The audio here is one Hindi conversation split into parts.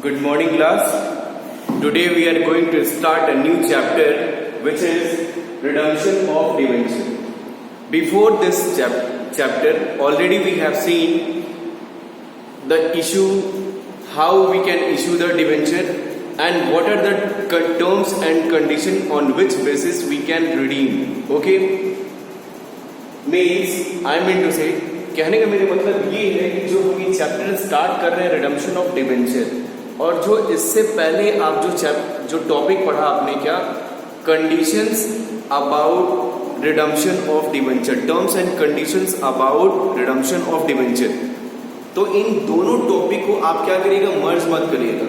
Good morning class. Today we are going to start a new chapter which is redemption of debenture. Before this chapter already we have seen the issue, how we can issue the debenture and what are the terms and conditions on which basis we can redeem. Okay, means I mean to say, कहने का मेरे मतलब ये है कि जो हम ये चैप्टर स्टार्ट कर रहे हैं रिडम्पशन ऑफ डिबेंचर, और जो इससे पहले आप जो टॉपिक पढ़ा आपने क्या, conditions about redemption of debenture, terms and conditions about redemption of debenture. तो इन दोनों टॉपिक को आप क्या करिएगा, मर्ज मत करिएगा.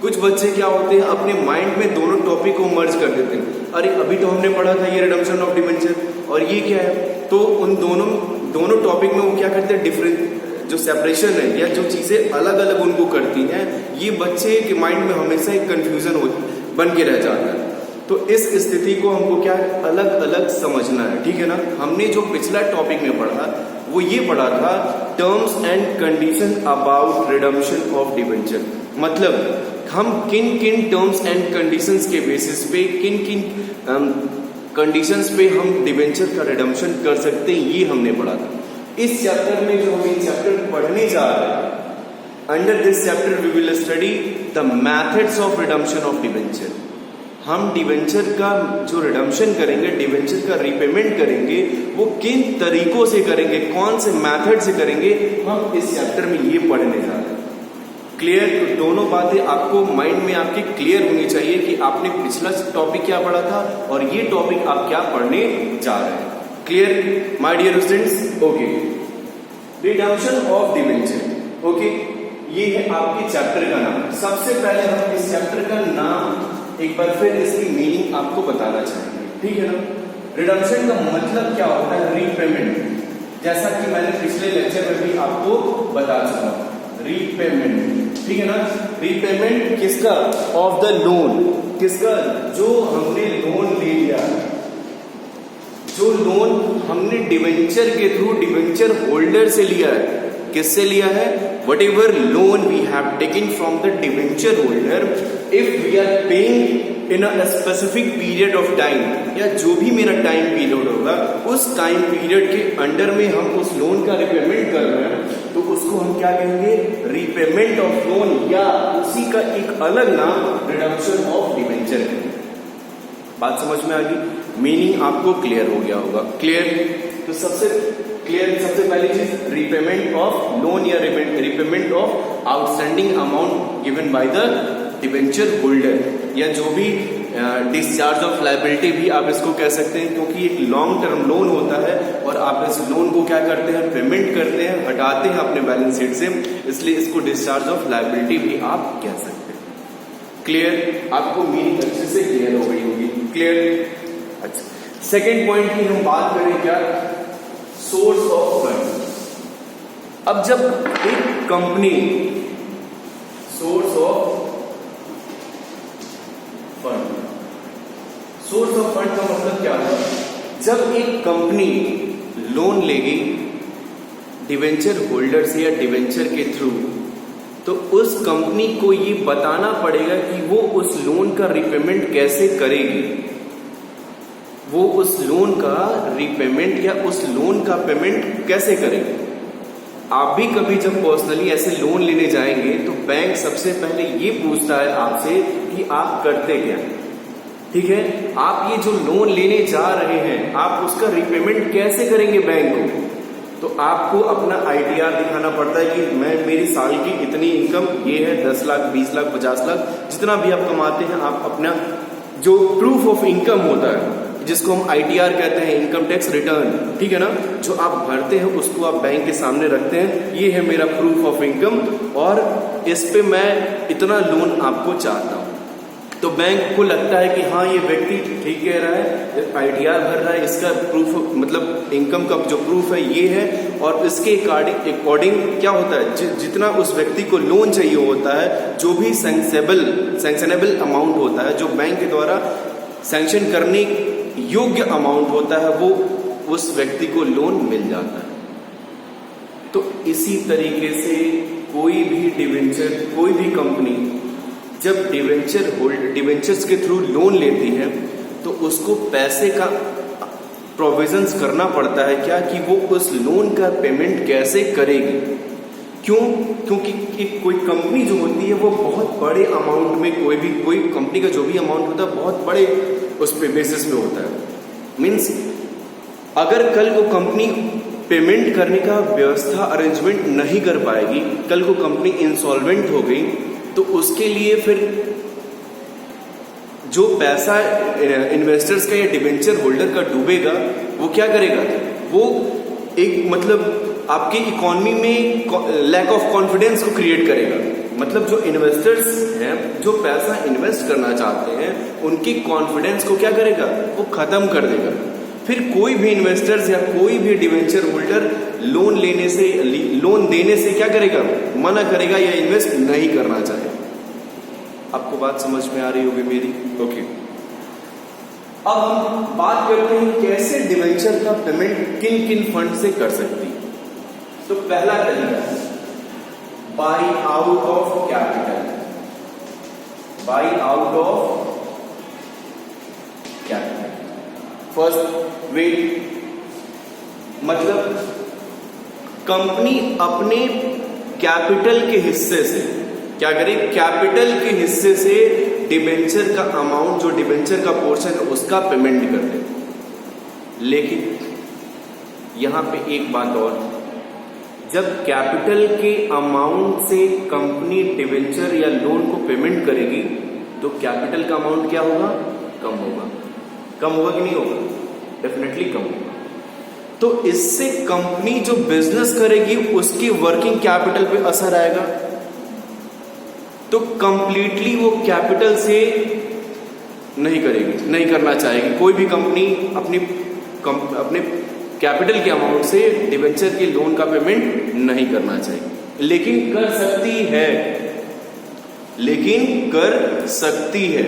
कुछ बच्चे क्या होते हैं अपने माइंड में दोनों टॉपिक को मर्ज कर देते हैं. अरे अभी तो हमने पढ़ा था ये रिडम्पशन ऑफ डिबेंचर और ये क्या है, तो उन दोनों टॉपिक में वो क्या करते हैं, डिफरेंट जो सेपरेशन है या जो चीजें अलग अलग उनको करती हैं, ये बच्चे के माइंड में हमेशा एक कंफ्यूजन बन के रह जाता है. तो इस स्थिति को हमको क्या अलग अलग समझना है. ठीक है ना. हमने जो पिछला टॉपिक में पढ़ा वो ये पढ़ा था terms and condition about redemption of debenture. मतलब हम किन किन टर्म्स एंड कंडीशंस के बेसिस पे किन किन कंडीशंस पे हम डिबेंचर का रिडम्पशन कर सकते हैं, ये हमने पढ़ा था. इस चैप्टर में जो हम ये चैप्टर पढ़ने जा रहे हैं, under this chapter we will study the methods of redemption of debenture. हम डिबेंचर का जो रिडम्पशन करेंगे, डिबेंचर का रीपेमेंट करेंगे, वो किन तरीकों से करेंगे, कौन से मेथड से करेंगे, हम इस चैप्टर में ये पढ़ने जा रहे हैं. क्लियर. तो दोनों बातें आपको माइंड में आपके क्लियर होनी चाहिए कि आपने पिछला टॉपिक क्या पढ़ा था और ये टॉपिक आप क्या पढ़ने जा रहे हैं. Clear my dear students. Okay, redemption of debenture. Okay, ये है आपके चैप्टर का नाम. सबसे पहले हम इस चैप्टर का नाम एक बार फिर इसकी मीनिंग आपको बताना चाहेंगे. ठीक है ना. रिडम्पशन का मतलब क्या होता है, रीपेमेंट. जैसा कि मैंने पिछले लेक्चर में भी आपको बता चुका, रीपेमेंट. ठीक है ना. रीपेमेंट किसका, ऑफ द लोन. किसका, जो हमने लोन ले लिया, जो लोन हमने डिबेंचर के थ्रू डिबेंचर होल्डर से लिया है. किससे लिया है, whatever loan we have taken from the debenture holder, if we are paying in a specific period of time, या जो भी मेरा टाइम पीरियड होगा उस टाइम पीरियड के अंडर में हम उस लोन का रिपेमेंट कर रहे हैं, तो उसको हम क्या कहेंगे, रीपेमेंट ऑफ लोन, या उसी का एक अलग नाम रिडम्पशन ऑफ डिबेंचर. बात समझ में आ गई, मीनिंग आपको क्लियर हो गया होगा. क्लियर. तो सबसे पहली चीज रीपेमेंट ऑफ लोन या repayment of outstanding amount given by the debenture holder, या जो भी डिस्चार्ज ऑफ लायबिलिटी भी आप इसको कह सकते हैं, क्योंकि एक लॉन्ग टर्म लोन होता है और आप इस लोन को क्या करते हैं, पेमेंट करते हैं, हटाते हैं अपने बैलेंस शीट से, इसलिए इसको डिस्चार्ज ऑफ लायबिलिटी भी आप कह सकते हैं. क्लियर. आपको मीनिंग अच्छे से क्लियर हो गई होगी. क्लियर. अच्छा, सेकेंड पॉइंट की हम बात करें क्या, सोर्स ऑफ फंड. अब जब एक company, source of fund, source of fund का मतलब क्या है, जब एक कंपनी लोन लेगी डिबेंचर होल्डर से या डिबेंचर के थ्रू, तो उस कंपनी को ये बताना पड़ेगा कि वो उस लोन का रिपेमेंट कैसे करेगी. वो उस लोन का रिपेमेंट या उस लोन का पेमेंट कैसे करेगी. आप भी कभी जब पर्सनली ऐसे लोन लेने जाएंगे तो बैंक सबसे पहले ये पूछता है आपसे कि आप करते क्या. ठीक है. आप ये जो लोन लेने जा रहे हैं, आप उसका रिपेमेंट कैसे करेंगे बैंक को, तो आपको अपना आईटीआर दिखाना पड़ता है कि मेरी साल की इतनी इनकम ये है, 10 लाख 20 लाख 50 लाख जितना भी आप कमाते हैं, आप अपना जो प्रूफ ऑफ इनकम होता है, जिसको हम आईटीआर कहते हैं, इनकम टैक्स रिटर्न. ठीक है ना. जो आप भरते हैं उसको आप बैंक के सामने रखते हैं, ये है मेरा प्रूफ ऑफ इनकम और इस पे मैं इतना लोन आपको चाहता हूं. तो बैंक को लगता है कि हाँ ये व्यक्ति ठीक कह रहा है, आईटीआर भर रहा है, इसका प्रूफ मतलब इनकम का जो प्रूफ है ये है, और इसके अकॉर्डिंग क्या होता है, जितना उस व्यक्ति को लोन चाहिए होता है, जो भी सैंक्शनेबल अमाउंट होता है, जो बैंक के द्वारा सैंक्शन करने योग्य अमाउंट होता है, वो उस व्यक्ति को लोन मिल जाता है. तो इसी तरीके से कोई भी डिवेंचर, कोई भी कंपनी जब डिवेंचर्स के थ्रू लोन लेती है तो उसको पैसे का प्रोविजंस करना पड़ता है क्या, कि वो उस लोन का पेमेंट कैसे करेगी। क्यों? क्योंकि कोई कंपनी जो होती है वो बहुत बड़े अमाउंट में, कोई कंपनी का जो भी अमाउंट होता है बहुत बड़े उस पे बेसिस पे होता है। मीन्स अगर कल को कंपनी पेमेंट करने का व्यवस्था अरेंजमेंट नहीं कर पाएगी, कल को कंपनी इंसॉल्वेंट हो गई, तो उसके लिए फिर जो पैसा इन्वेस्टर्स का या डिबेंचर होल्डर का डूबेगा, वो क्या करेगा, वो एक मतलब आपकी इकोनॉमी में लैक ऑफ कॉन्फिडेंस को क्रिएट करेगा। मतलब जो इन्वेस्टर्स हैं, जो पैसा इन्वेस्ट करना चाहते हैं, उनकी कॉन्फिडेंस को क्या करेगा, वो खत्म कर देगा। फिर कोई भी इन्वेस्टर्स या कोई भी डिवेंचर होल्डर लोन देने से क्या करेगा, मना करेगा या इन्वेस्ट नहीं करना चाहे। आपको बात समझ में आ रही होगी मेरी? ओके। अब हम बात करते हैं कैसे डिवेंचर का पेमेंट किन किन फंड से कर सकती है। तो पहला तरीका, by out of capital. By out of capital first way, मतलब कंपनी अपने कैपिटल के हिस्से से क्या करे, कैपिटल के हिस्से से डिबेंचर का अमाउंट, जो डिबेंचर का पोर्शन है उसका पेमेंट कर दे। लेकिन यहां पे एक बात और, जब कैपिटल के अमाउंट से कंपनी डिबेंचर या लोन को पेमेंट करेगी तो कैपिटल का अमाउंट क्या होगा, कम होगा। कम होगा कि नहीं होगा? डेफिनेटली कम होगा। तो इससे कंपनी जो बिजनेस करेगी उसकी वर्किंग कैपिटल पे असर आएगा। तो कंप्लीटली वो कैपिटल से नहीं करेगी, नहीं करना चाहेगी। कोई भी कंपनी अपने कैपिटल के अमाउंट से डिबेंचर के लोन का पेमेंट नहीं करना चाहिए, लेकिन कर सकती है।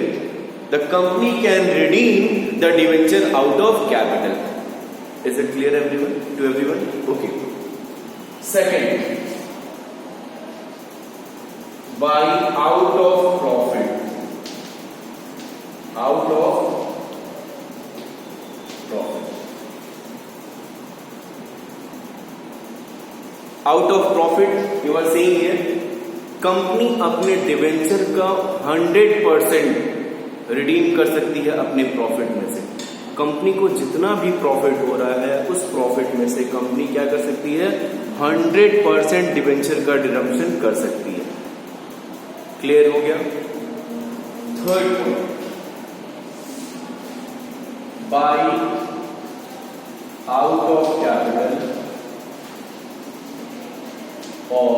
The company can redeem the debenture out of capital. Is it clear to everyone? Okay. Second, by out of profit. Out of out of profit you are saying here, company अपने डिवेंचर का 100% रिडीम कर सकती है अपने प्रॉफिट में से। कंपनी को जितना भी प्रॉफिट हो रहा है उस प्रॉफिट में से कंपनी क्या कर सकती है, 100% डिवेंचर का डिडम्पशन कर सकती है। क्लियर हो गया? Third point, by out of capital और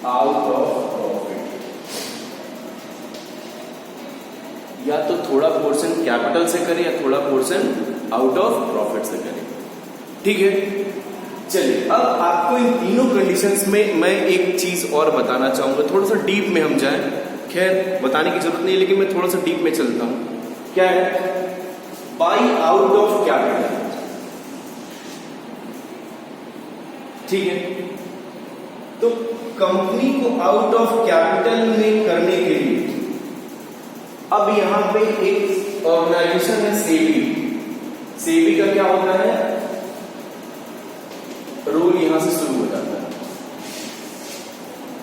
आउट ऑफ प्रॉफिट। या तो थोड़ा पोर्शन कैपिटल से करें या थोड़ा पोर्शन आउट ऑफ प्रॉफिट से करें। ठीक है, चलिए अब आपको इन तीनों कंडीशंस में मैं एक चीज और बताना चाहूंगा। थोड़ा सा डीप में हम जाएं, खैर बताने की जरूरत नहीं है, लेकिन मैं थोड़ा सा डीप में चलता हूं। क्या है बाई आउट ऑफ कैपिटल? ठीक है, तो कंपनी को आउट ऑफ कैपिटल में करने के लिए अब यहां पे एक ऑर्गेनाइजेशन है सेबी। सेबी का क्या होता है, रोल यहां से शुरू हो जाता है।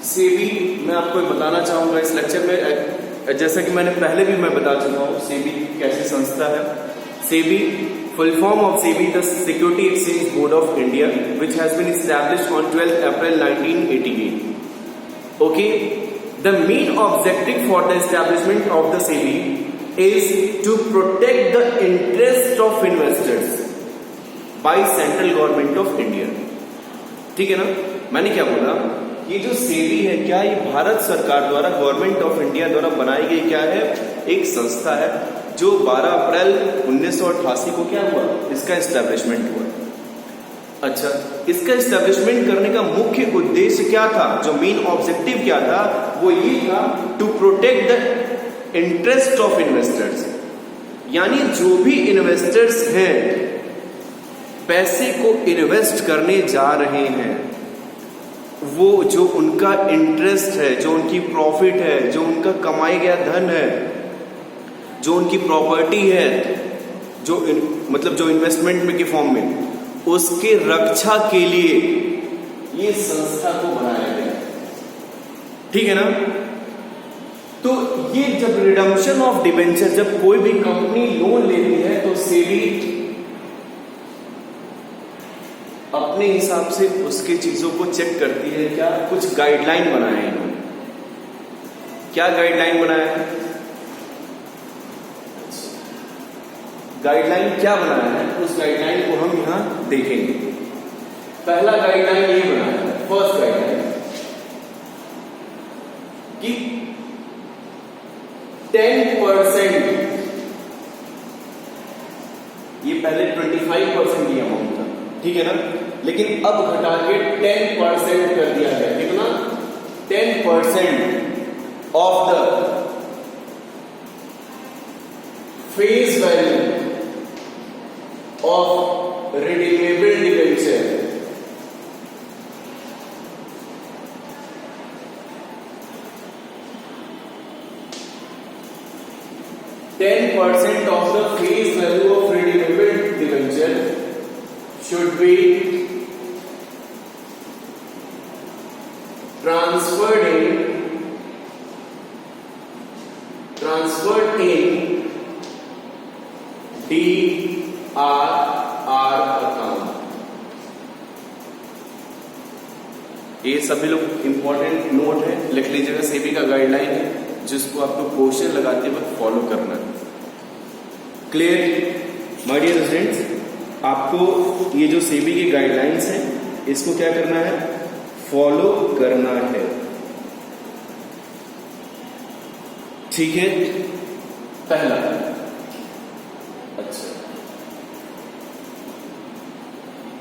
सेबी मैं आपको बताना चाहूंगा इस लेक्चर में, जैसा कि मैंने पहले भी मैं बता चुका हूं सेबी कैसी संस्था है। SEBI, full form of SEBI, the Security Exchange Board of India, which has been established on 12th April 1988. Okay, the main objective for the establishment of the SEBI is to protect the interest of investors by Central Government of India. ठीक है ना? मैंने क्या बोला, ये जो सेबी है क्या ये भारत सरकार द्वारा, गवर्नमेंट ऑफ इंडिया द्वारा बनाई गई क्या है, एक संस्था है जो 12 अप्रैल 1988 को क्या हुआ, इसका एस्टेब्लिशमेंट हुआ। अच्छा, इसका एस्टेब्लिशमेंट करने का मुख्य उद्देश्य क्या था, जो मेन ऑब्जेक्टिव क्या था, वो ये था to protect the interest of investors. यानी जो भी इन्वेस्टर्स हैं, पैसे को इन्वेस्ट करने जा रहे हैं, वो जो उनका इंटरेस्ट है, जो उनकी प्रॉफिट है, जो उनका कमाया गया धन है, जो उनकी प्रॉपर्टी है, जो मतलब जो इन्वेस्टमेंट में के फॉर्म में, उसके रक्षा के लिए ये संस्था को बनाया गया। ठीक है ना? तो ये जब रिडम्पशन ऑफ डिबेंचर, जब कोई भी कंपनी लोन लेती है तो सेबी अपने हिसाब से उसके चीजों को चेक करती है। क्या कुछ गाइडलाइन बनाए हैं इन्होंने? क्या गाइडलाइन बनाया है? गाइडलाइन क्या बनाया है, उस गाइडलाइन को हम यहां देखेंगे। पहला गाइडलाइन ये बनाया है, फर्स्ट गाइडलाइन, कि 10%, ये पहले 25% की अमाउंट था, ठीक है ना, लेकिन अब घटा के 10% कर दिया गया। कितना? 10% of the face value of redeemable debenture of the face value of redeemable debenture should be transferred in DRR account। ये सभी लोग इंपॉर्टेंट नोट है, लिख लीजिएगा। सेबी का गाइडलाइन है जिसको आपको क्वेश्चन लगाते वक्त फॉलो करना है। Clear my dear students? आपको ये जो सेबी की गाइडलाइंस है इसको क्या करना है? फॉलो करना है। ठीक है, पहला। अच्छा,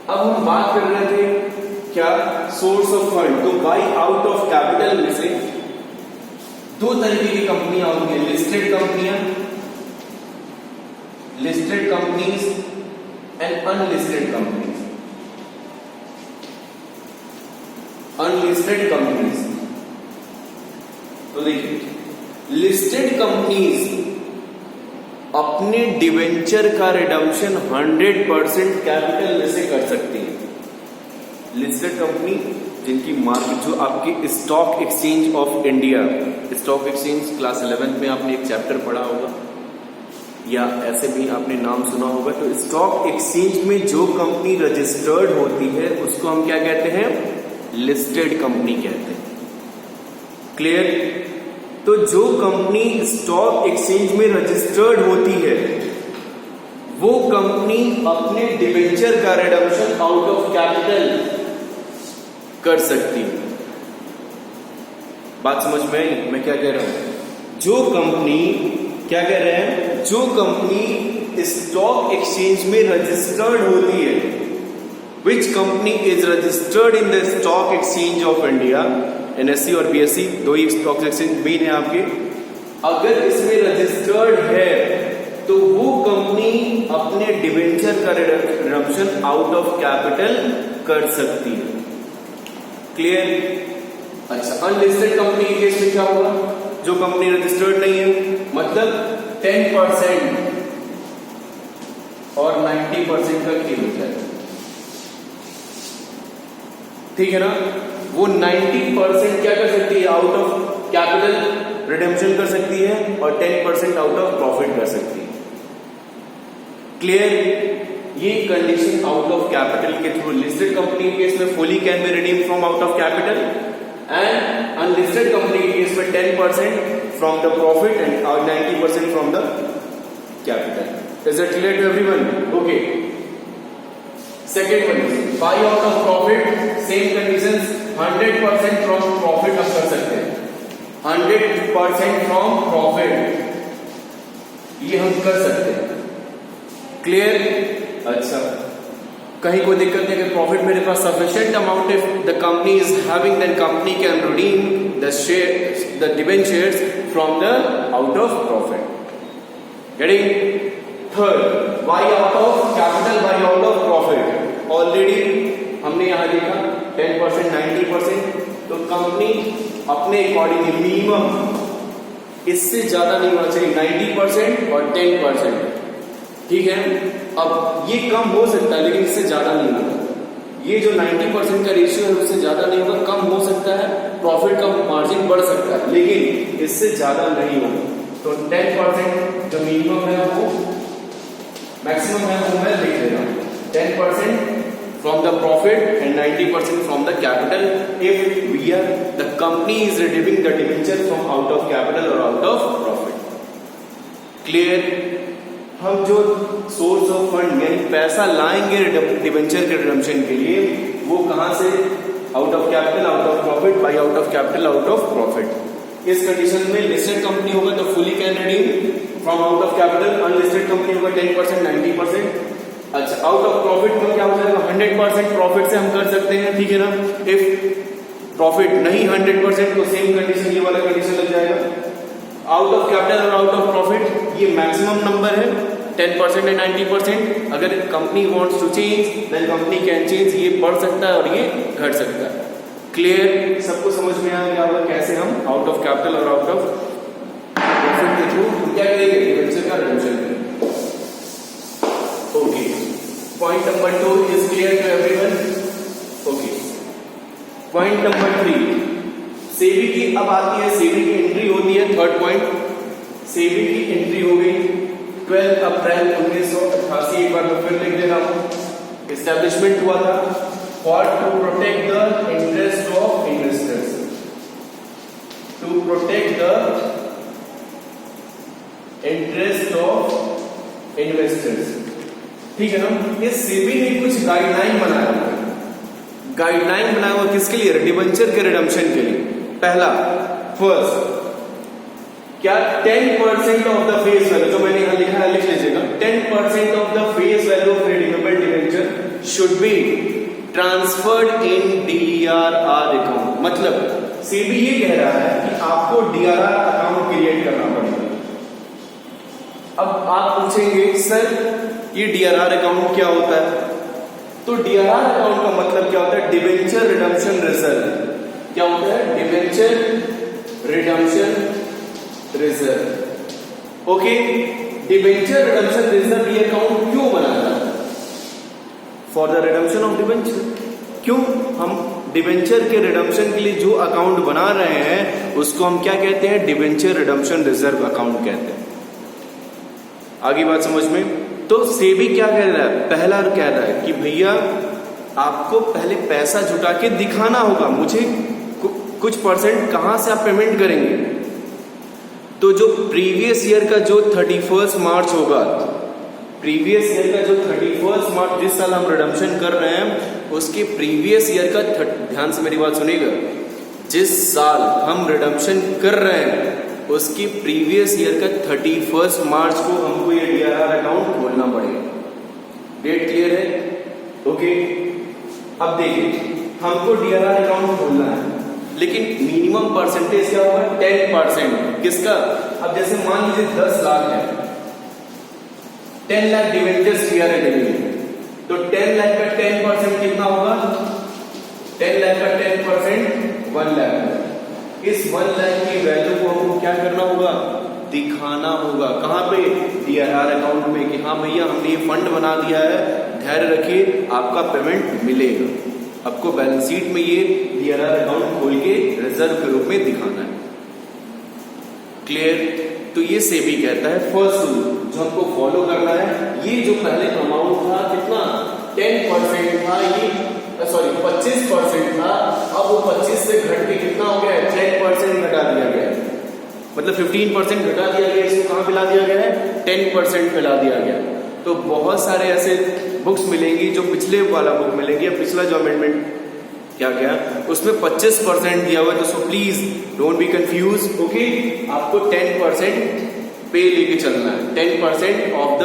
अब हम बात कर रहे थे क्या? Source of fund. तो बाई आउट ऑफ कैपिटल में से दो तरीके की कंपनियां होंगी, लिस्टेड कंपनियां, listed companies and unlisted companies. Unlisted companies, तो देखिए, लिस्टेड कंपनीज अपने डिवेंचर का रिडम्पशन 100% कैपिटल में से कर सकती है। लिस्टेड कंपनी जिनकी मार्केट, जो आपकी stock exchange of India, stock exchange class 11 में आपने एक चैप्टर पढ़ा होगा या ऐसे भी आपने नाम सुना होगा। तो स्टॉक एक्सचेंज में जो कंपनी रजिस्टर्ड होती है उसको हम क्या कहते हैं? लिस्टेड कंपनी कहते हैं। क्लियर? तो जो कंपनी स्टॉक एक्सचेंज में रजिस्टर्ड होती है वो कंपनी अपने डिबेंचर का रिडम्पशन आउट ऑफ कैपिटल कर सकती है। बात समझ में आई मैं क्या कह रहा हूं? जो कंपनी, क्या कह रहे हैं? जो कंपनी स्टॉक एक्सचेंज में रजिस्टर्ड होती है, which company is registered in the stock exchange of India, NSC और बीएससी दो ही स्टॉक एक्सचेंज मेन है आपके, अगर इसमें रजिस्टर्ड है तो वो कंपनी अपने डिवेंचर का रिडम्पशन आउट ऑफ कैपिटल कर सकती है। क्लियर? अच्छा, अनलिस्टेड कंपनी के केस में क्या होगा? जो कंपनी रजिस्टर्ड नहीं है, मतलब 10% और 90% का खेल होता है। ठीक है ना? वो 90% क्या कर सकती है? आउट ऑफ कैपिटल रिडेम्पशन कर सकती है और 10% आउट ऑफ प्रॉफिट कर सकती है। क्लियर? ये कंडीशन आउट ऑफ कैपिटल के थ्रू। लिस्टेड कंपनी के केस में fully can be redeem from out of capital and unlisted company के केस में 10% from the profit and 90% from the capital. Is it clear to everyone? Okay. Second one, by out of profit, same conditions, 100% from profit हम कर सकते हैं। 100% फ्रॉम प्रॉफिट ये हम कर सकते हैं। क्लियर? अच्छा, कहीं कोई दिक्कत नहीं? अगर प्रॉफिट मेरे पास sufficient amount if the company is having, then company can redeem the share, the debentures from the out of profit. Getting? Third, by out of capital, by out of profit. Already हमने यहां देखा 10%, 90%, तो कंपनी अपने अकॉर्डिंग मिनिमम इससे ज्यादा नहीं होना चाहिए, 90% और 10%, ठीक है। अब ये कम हो सकता है लेकिन इससे ज्यादा नहीं होगा। ये जो 90% का रेशियो है उससे ज्यादा नहीं होगा, कम हो सकता है, प्रॉफिट का मार्जिन बढ़ सकता है लेकिन इससे ज्यादा नहीं होगा। तो 10% जो मिनिमम है वो मैक्सिमम है वो मैं लिख दे रहा हूं, 10% from the profit and 90% from the capital if the company is redeeming the debenture from out of capital or out of profit. Clear? हम जो सोर्स ऑफ फंड यानी पैसा लाएंगे डिबेंचर के रिडम्पशन के लिए वो कहां से, out of capital, out of profit, bye out of capital, out of profit. इस कंडीशन में लिस्टेड कंपनी होगा तो fully can redeem from out of capital, unlisted company होगा 10%, 90%। अच्छा, आउट ऑफ प्रॉफिट में क्या हो जाएगा, 100% प्रॉफिट से हम कर सकते हैं, ठीक है ना। इफ प्रॉफिट नहीं 100% तो सेम कंडीशन, ये वाला कंडीशन लग जाएगा। आउट ऑफ कैपिटल और आउट ऑफ प्रॉफिट ये मैक्सिमम नंबर है, 10% एंड 90%। अगर company wants to change then company can change, ये बढ़ सकता है और ये घट सकता है। क्लियर? सबको समझ में आ गया होगा कैसे हम आउट ऑफ कैपिटल और आउट ऑफ प्रॉफिट के थ्रू हम क्या करेंगे, डिबेंचर का रिडम्पशन करेंगे। Okay, point number 2 is clear to everyone. Okay, point number 3, SEBI की अब आती है, सेबी की एंट्री होती है। थर्ड पॉइंट, सेबी की एंट्री हो गई 12 अप्रैल 1988। एक बार मैं फिर लिख दे रहा हूं, एस्टेब्लिशमेंट हुआ था for to protect the interest of investors, to protect the interest of investors, ठीक है ना। इस सेबी ने कुछ गाइडलाइन बनाया, गाइडलाइन बनाया हुआ किसके लिए, डिबेंचर के रिडम्पशन के लिए। पहला, फर्स्ट, क्या 10% ऑफ द फेस वैल्यू, जो मैंने यहां लिखा है लिख लीजिएगा, 10% of the face value of redeemable debenture should be transferred in DRR account. मतलब सेबी ये कह रहा है कि आपको डीआरआर अकाउंट क्रिएट करना पड़ेगा। अब आप पूछेंगे सर ये डीआरआर अकाउंट क्या होता है, तो डीआरआर अकाउंट का मतलब क्या होता है, डिबेंचर रिडम्पशन रिजर्व। क्या होता है, debenture redemption reserve. Okay, debenture redemption reserve ये अकाउंट क्यों बनाया, for the redemption of debenture. क्यों, हम डिबेंचर के रिडम्पशन के लिए जो अकाउंट बना रहे हैं उसको हम क्या कहते हैं, डिबेंचर रिडम्पशन रिजर्व अकाउंट कहते हैं। आगे बात समझ में। तो सेबी क्या कह रहा है, पहला कह रहा है कि भैया आपको पहले पैसा जुटा के दिखाना होगा, मुझे कुछ परसेंट कहां से आप पेमेंट करेंगे। तो जो प्रीवियस ईयर का जो 31 मार्च होगा, प्रीवियस ईयर का जो 31 मार्च जिस साल हम रिडम्पशन कर रहे हैं उसके प्रीवियस ईयर का, ध्यान से मेरी बात सुनिएगा, जिस साल हम रिडम्पशन कर रहे हैं उसकी प्रीवियस ईयर का 31 मार्च को हमको ये डीआरआर अकाउंट खोलना पड़ेगा। डेट क्लियर है? ओके, अब देखिए हमको डीआरआर अकाउंट खोलना है लेकिन मिनिमम परसेंटेज क्या होगा, 10%। किसका, अब जैसे मान लीजिए 10 लाख है, 10 लाख डिवेंचर्स डीआरआर डिवेंचर, तो 10 लाख का 10% कितना होगा, 10 लाख का 10% 1 लाख। इस 1 लाख की वैल्यू को हमको क्या करना होगा, दिखाना होगा। कहां पे, डीआरआर अकाउंट में, कि हाँ भैया हमने ये फंड बना दिया है, धैर्य रखिए आपका पेमेंट मिलेगा। आपको बैलेंस शीट में ये डीआरआर अकाउंट खोल के रिजर्व के रूप में दिखाना है। क्लियर? तो ये सेबी कहता है फर्स्ट रूल जो हमको फॉलो करना है, ये जो पहले अमाउंट था कितना, 10% था, ये सॉरी 25% था, अब वो 25 से घट के कितना हो गया है, 10% घटा दिया गया है। मतलब 15% घटा दिया गया, इसको कहां पिला दिया गया है, 10% पिला दिया गया। तो बहुत सारे ऐसे बुक्स मिलेंगी जो पिछले वाला बुक मिलेंगी, या पिछला जो अमेंडमेंट क्या गया उसमें 25% दिया हुआ है। तो so please don't be confuse. Okay, आपको 10% पे लेके चलना है। 10% of the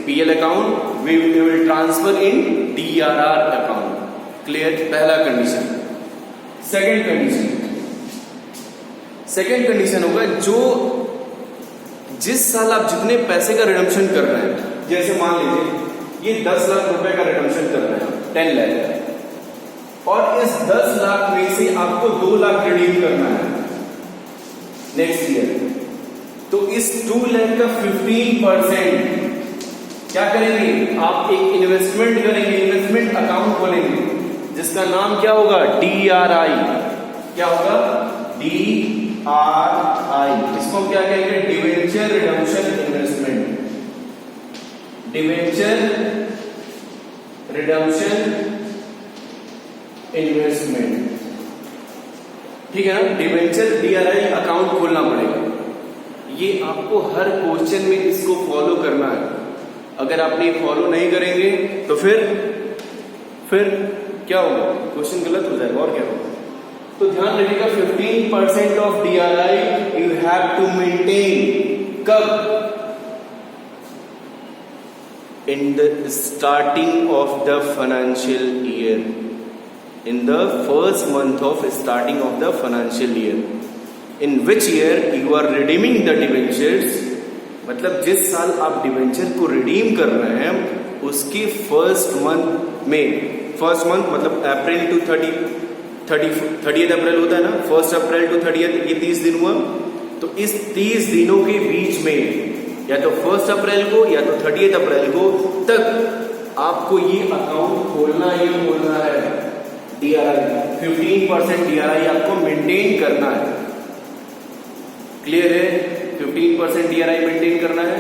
PL account we will transfer in DRR account. Clear? पहला कंडीशन। सेकेंड कंडीशन होगा जो जिस साल आप जितने पैसे का रिडम्पशन कर रहे हैं, जैसे मान लीजिए ये 10 लाख रुपए का रिडम्पशन कर रहे हैं, 10 लाख, और इस 10 लाख में से आपको 2 लाख रिडीम करना है नेक्स्ट ईयर। तो इस 2 लाख का 15% क्या करेंगे आप, एक इन्वेस्टमेंट करेंगे, इन्वेस्टमेंट अकाउंट खोलेंगे जिसका नाम क्या होगा, DRI। क्या होगा, DRI। इसको क्या कहेंगे, debenture redemption investment, debenture redemption investment, ठीक है ना। डिवेंचर DRI अकाउंट खोलना पड़ेगा। ये आपको हर क्वेश्चन में इसको फॉलो करना है। अगर आप ये फॉलो नहीं करेंगे तो फिर क्या होगा, क्वेश्चन गलत हो जाएगा और क्या होगा। तो ध्यान रखिएगा 15% of DRI you have to maintain. कब, in the starting of the financial year, in the first month of starting of the financial year, in which year you are redeeming the debentures. मतलब जिस साल आप डिवेंचर को रिडीम कर रहे हैं उसके फर्स्ट मंथ में, फर्स्ट मंथ मतलब अप्रैल टू 30 अप्रैल होता है ना, 1 अप्रैल टू 30, ये 30 दिन हुआ। तो इस 30 दिनों के बीच में या तो 1 अप्रैल को या तो 30 अप्रैल को तक आपको ये अकाउंट खोलना ही खोलना है। DRI 15% DRI आपको मेंटेन करना है। क्लियर है, 15% DRI मेंटेन करना है।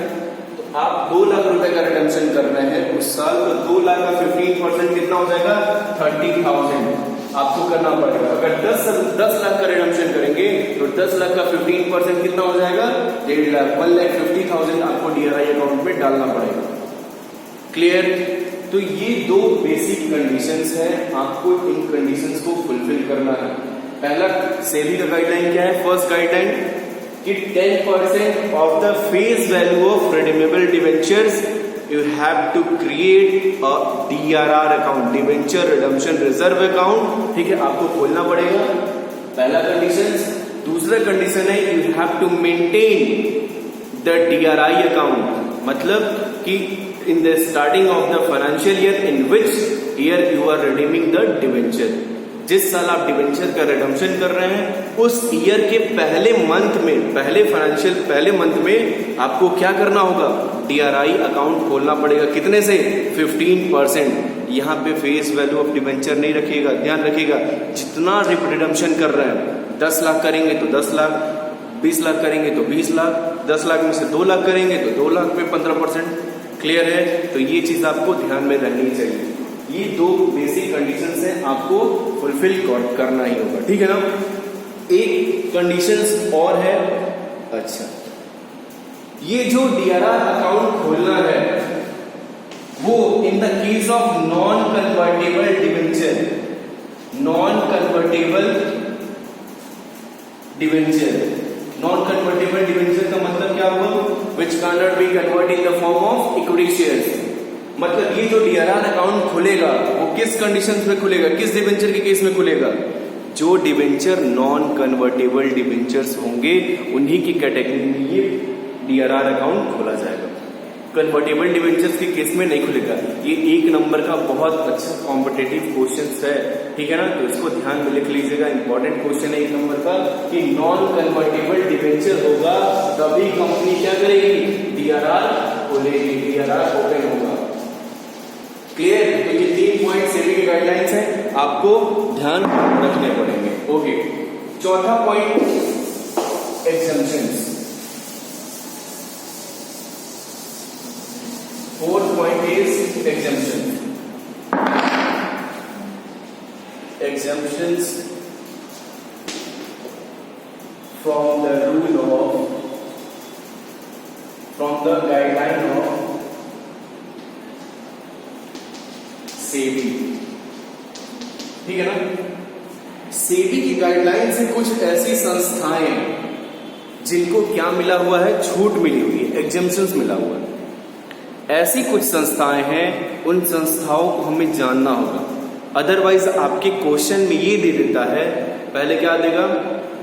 तो आप 2 लाख रुपए का रिडम्पशन कर रहे हैं उस साल, तो 2 लाख का 15% कितना हो जाएगा, 30,000 आपको करना पड़ेगा। अगर 10 लाख का रिडम्पशन करेंगे तो 10 लाख का 15% कितना हो जाएगा, 1.5 लाख, 1,50,000 आपको DRI अकाउंट में डालना पड़ेगा। क्लियर। तो ये 2 बेसिक कंडीशंस हैं, आपको इन कंडीशंस को फुलफिल करना है। पहला सेबी का गाइडलाइन क्या है, फर्स्ट गाइडलाइन कि 10% of the face value of redeemable debentures you have to create a DRR account, debenture redemption reserve account. ठीक है, आपको खोलना पड़ेगा, पहला कंडीशन। दूसरा कंडीशन है you have to maintain the DRI account, मतलब कि in the starting of the financial year in which year you are redeeming the debenture. जिस साल आप डिवेंचर का रिडम्पशन कर रहे हैं उस ईयर के पहले मंथ में, पहले मंथ में आपको क्या करना होगा, DRI अकाउंट खोलना पड़ेगा। कितने से, 15%। यहाँ पे फेस वैल्यू ऑफ डिवेंचर नहीं रखिएगा, ध्यान रखिएगा जितना रिडम्पशन कर रहे हैं, 10 लाख करेंगे तो 10 लाख, 20 लाख करेंगे तो 20 लाख, 10 लाख में से 2 लाख करेंगे तो 2 लाख पे 15%। क्लियर है। तो ये चीज आपको ध्यान में रहनी चाहिए। ये 2 बेसिक कंडीशंस हैं, आपको फुलफिल करना ही होगा। ठीक है ना। एक कंडीशंस और है, अच्छा, ये जो DRR अकाउंट खोलना है वो in the case of non convertible debenture, non convertible debenture. Non convertible debenture का मतलब क्या हुआ, which can not be convert in the form of equity shares. मतलब ये जो DRR अकाउंट खुलेगा वो किस कंडीशंस में खुलेगा, किस डिवेंचर के केस में खुलेगा, जो डिवेंचर नॉन कन्वर्टेबल डिवेंचर्स होंगे उन्हीं की कैटेगरी में ये DRR अकाउंट खोला जाएगा। कन्वर्टेबल डिवेंचर्स के केस में नहीं खुलेगा। ये 1 नंबर का बहुत अच्छा कॉम्पिटेटिव क्वेश्चन है। ठीक है ना, तो इसको ध्यान में लिख लीजिएगा, इंपॉर्टेंट क्वेश्चन है 1 नंबर का कि नॉन कन्वर्टेबल डिवेंचर होगा तभी कंपनी क्या करेगी, DRR खोलेगी, DRR ओपन होगा। क्लियर। तो ये 3 पॉइंट सेबी के गाइडलाइंस हैं, आपको ध्यान रखने पड़ेंगे। ओके, चौथा point exemptions. 4th point is exemption. Exemptions from the rule of, from the guideline of SEBI. ठीक है ना। सेबी की गाइडलाइन से कुछ ऐसी संस्थाएं जिनको क्या मिला हुआ है, छूट मिली हुई है, एग्जेम्पशंस मिला हुआ है। ऐसी कुछ संस्थाएं हैं, उन संस्थाओं को हमें जानना होगा। अदरवाइज आपके क्वेश्चन में ये दे देता है, पहले क्या देगा,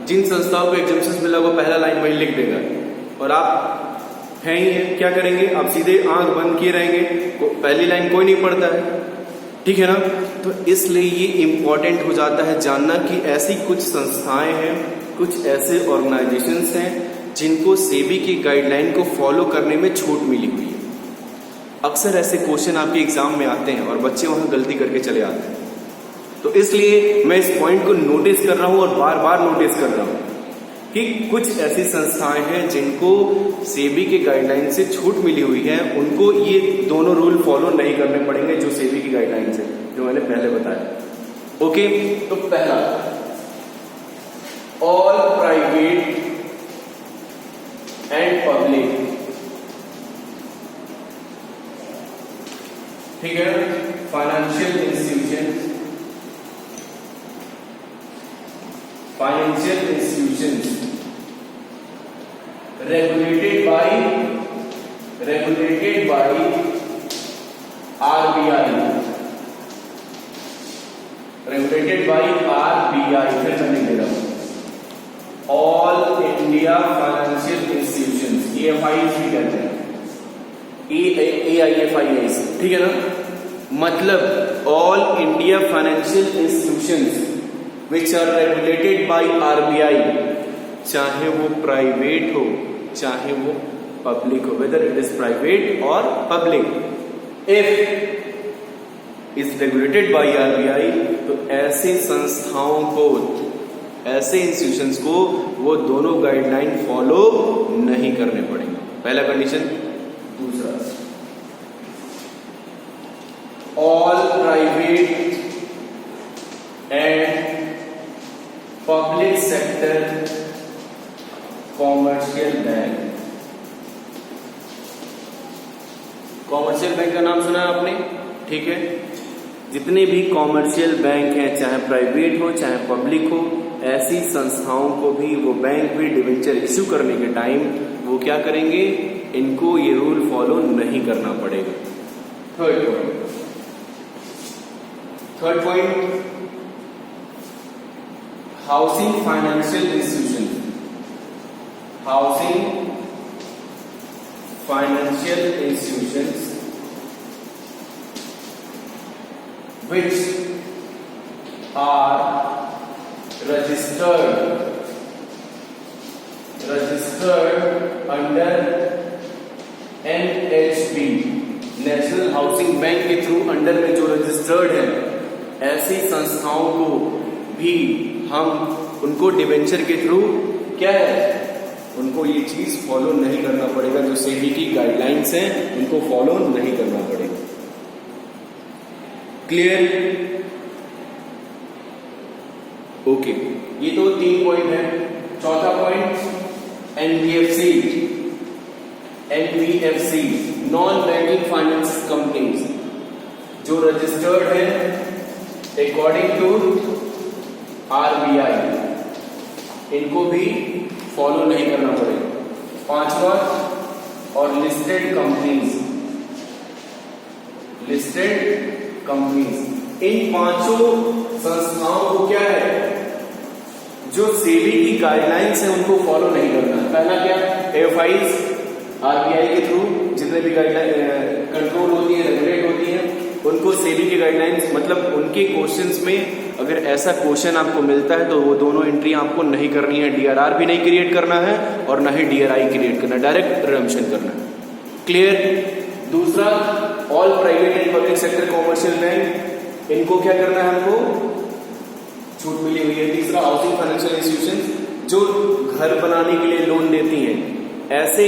जिन संस्थाओं को एग्जेम्पशंस मिला हुआ पहला लाइन वही लिख देगा, और आप हैं ही है, क्या करेंगे, आप सीधे आंख बंद किए रहेंगे, पहली लाइन कोई नहीं पढ़ता है। ठीक है ना। तो इसलिए ये इम्पॉर्टेंट हो जाता है जानना कि ऐसी कुछ संस्थाएं हैं, कुछ ऐसे ऑर्गेनाइजेशंस हैं जिनको सेबी की गाइडलाइन को फॉलो करने में छूट मिली हुई है। अक्सर ऐसे क्वेश्चन आपके एग्जाम में आते हैं और बच्चे वहां गलती करके चले आते हैं, तो इसलिए मैं इस पॉइंट को नोटिस कर रहा हूं और बार बार नोटिस कर रहा हूं कि कुछ ऐसी संस्थाएं हैं जिनको सेबी के गाइडलाइन से छूट मिली हुई है, उनको ये दोनों रूल फॉलो नहीं करने पड़ेंगे जो सेबी की गाइडलाइन से, जो मैंने पहले बताया। ओके, तो पहला, ऑल प्राइवेट एंड पब्लिक, ठीक है, financial institution, regulated by RBI, फिर मैं लिख दे रहा हूं, all India financial institutions, EFIs भी कहते हैं, AIFIs, ठीक है ना। मतलब all India financial institutions which are regulated by RBI, चाहे वो प्राइवेट हो चाहे वो पब्लिक हो, whether it is private or public, if is regulated by RBI, तो ऐसे संस्थाओं को, ऐसे इंस्टीट्यूशंस को वो दोनों गाइडलाइन फॉलो नहीं करने पड़ेंगे, पहला कंडीशन। दूसरा, all private and public sector commercial bank, commercial bank का नाम सुना है आपने, ठीक है। जितने भी कॉमर्शियल बैंक हैं, चाहे प्राइवेट हो चाहे पब्लिक हो, ऐसी संस्थाओं को भी वो बैंक भी डिवेंचर इश्यू करने के टाइम वो क्या करेंगे, इनको ये रूल फॉलो नहीं करना पड़ेगा। Third point, housing financial institution, housing financial institutions which are registered under NHB, national housing bank के थ्रू अंडर में जो रजिस्टर्ड है, ऐसी संस्थाओं को भी हम उनको डिवेंचर के थ्रू क्या है, उनको ये चीज फॉलो नहीं करना पड़ेगा, जो सेबी की गाइडलाइंस हैं उनको फॉलो नहीं करना पड़ेगा। क्लियर? ओके, ये तो 3 पॉइंट है। चौथा point, NBFC, non banking finance companies जो रजिस्टर्ड है अकॉर्डिंग टू आरबीआई, इनको भी फॉलो नहीं करना पड़ेगा। पांचवा, और लिस्टेड कंपनीज, इन पांचों संस्थाओं को क्या है, जो सेबी की गाइडलाइंस है उनको फॉलो नहीं करना। पहला क्या, एफआईज आरबीआई के थ्रू जितने भी गाइडलाइन कंट्रोल होती है, रेगुलेट होती है, उनको सेबी की गाइडलाइंस, मतलब उनके क्वेश्चंस में अगर ऐसा क्वेश्चन आपको मिलता है तो वो दोनों एंट्री आपको नहीं करनी है, डीआरआर भी नहीं क्रिएट करना है और ना ही डीआरआई क्रिएट करना है, डायरेक्ट रिडम्पशन करना है। क्लियर? दूसरा, all private and public sector commercial bank, इनको क्या करना है, हमको छूट मिली हुई है। तीसरा, हाउसिंग फाइनेंशियल इंस्टीट्यूशन जो घर बनाने के लिए लोन देती हैं, ऐसे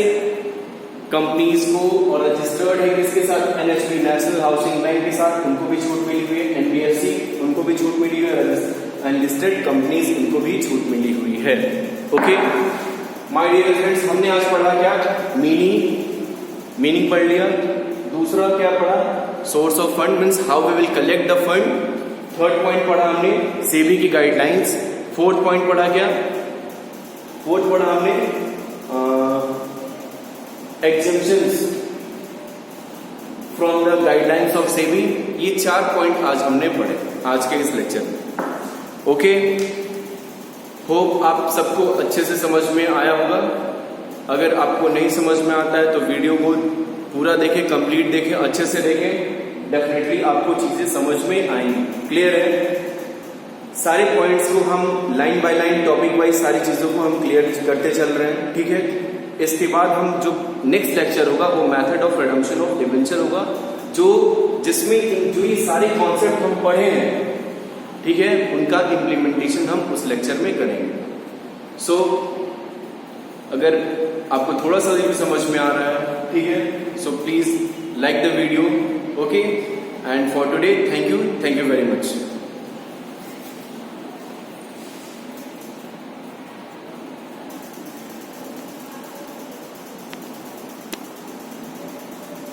कंपनीज को और रजिस्टर्ड है किसके साथ, एनएचबी, नेशनल हाउसिंग बैंक के साथ, उनको भी छूट मिली हुई है। एनबीएफसी, उनको भी छूट मिली हुई है। अनलिस्टेड कंपनीज, इनको भी छूट मिली हुई है। ओके माय डियर फ्रेंड्स, हमने आज पढ़ा क्या, मीनिंग पढ़ लिया। दूसरा क्या पढ़ा, source of fund means how we will collect the fund. Third point पढ़ा हमने सेबी की गाइडलाइंस। फोर्थ पॉइंट पढ़ा क्या, फोर्थ पढ़ा हमने exemptions from the guidelines of SEBI. ये 4 पॉइंट आज हमने पढ़े आज के इस लेक्चर में। ओके, होप आप सबको अच्छे से समझ में आया होगा। अगर आपको नहीं समझ में आता है तो वीडियो को पूरा देखें, कंप्लीट देखें, अच्छे से देखें, डेफिनेटली आपको चीजें समझ में आएंगी। क्लियर है? सारे पॉइंट्स को हम line by line, topic wise सारी चीजों को हम क्लियर करते चल रहे हैं। ठीक है, इसके बाद हम जो नेक्स्ट लेक्चर होगा वो method of redemption of debenture होगा, जिसमें जो ये सारे कॉन्सेप्ट हम पढ़े हैं, ठीक है, उनका इम्प्लीमेंटेशन हम उस लेक्चर में करेंगे। सो अगर आपको थोड़ा सा भी समझ में आ रहा है, ठीक है, so please like the video, okay, and for today thank you very much.